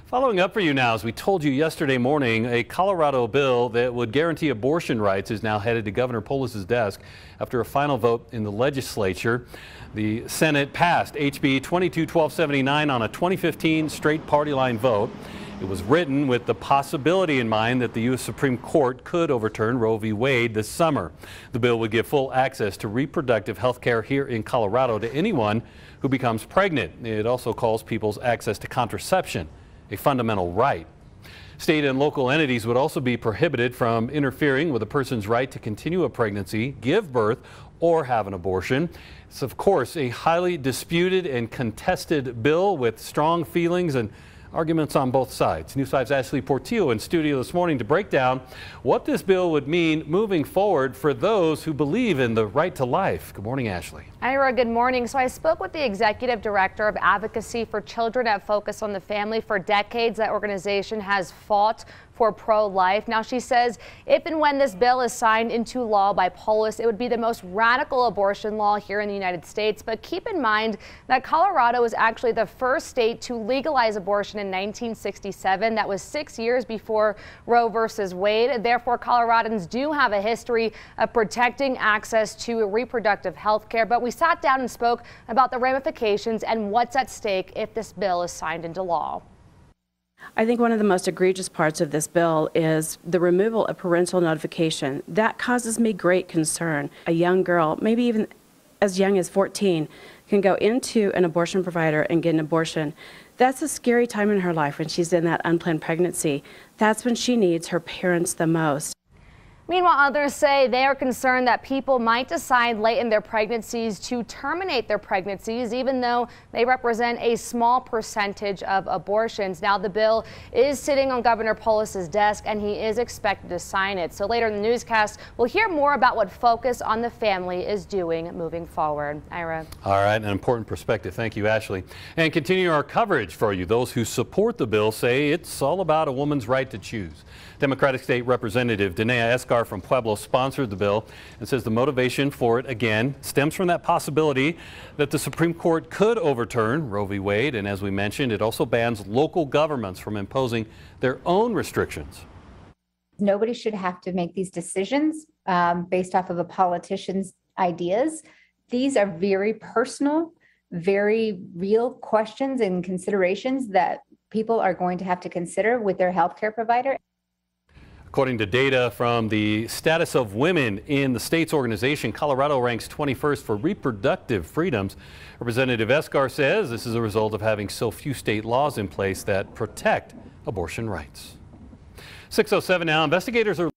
Following up for you now, as we told you yesterday morning, a Colorado bill that would guarantee abortion rights is now headed to Governor Polis' desk after a final vote in the legislature. The Senate passed HB 22-1279 on a 2015 straight party line vote. It was written with the possibility in mind that the U.S. Supreme Court could overturn Roe v. Wade this summer. The bill would give full access to reproductive health care here in Colorado to anyone who becomes pregnant. It also calls people's access to contraception a fundamental right. State and local entities would also be prohibited from interfering with a person's right to continue a pregnancy, give birth, or have an abortion. It's, of course, a highly disputed and contested bill with strong feelings and arguments on both sides. News 5's Ashley Portillo in studio this morning to break down what this bill would mean moving forward for those who believe in the right to life. Good morning, Ashley. Ira, good morning. So I spoke with the executive director of advocacy for children at Focus on the Family. For decades, that organization has fought for pro-life. Now, she says if and when this bill is signed into law by Polis, it would be the most radical abortion law here in the United States. But keep in mind that Colorado was actually the first state to legalize abortion in 1967. That was 6 years before Roe versus Wade. Therefore, Coloradans do have a history of protecting access to reproductive health care. But we sat down and spoke about the ramifications and what's at stake if this bill is signed into law. I think one of the most egregious parts of this bill is the removal of parental notification. That causes me great concern. A young girl, maybe even as young as 14, can go into an abortion provider and get an abortion. That's a scary time in her life when she's in that unplanned pregnancy. That's when she needs her parents the most. Meanwhile, others say they are concerned that people might decide late in their pregnancies to terminate their pregnancies, even though they represent a small percentage of abortions. Now, the bill is sitting on Governor Polis' desk, and he is expected to sign it. So later in the newscast, we'll hear more about what Focus on the Family is doing moving forward. Ira. All right, an important perspective. Thank you, Ashley. And continue our coverage for you. Those who support the bill say it's all about a woman's right to choose. Democratic State Representative Danae Escar from Pueblo sponsored the bill and says the motivation for it, again, stems from that possibility that the Supreme Court could overturn Roe v. Wade. And as we mentioned, it also bans local governments from imposing their own restrictions. Nobody should have to make these decisions based off of a politician's ideas. These are very personal, very real questions and considerations that people are going to have to consider with their healthcare provider. According to data from the status of women in the state's organization, Colorado ranks 21st for reproductive freedoms. Representative Escar says this is a result of having so few state laws in place that protect abortion rights. 6:07 now. Investigators are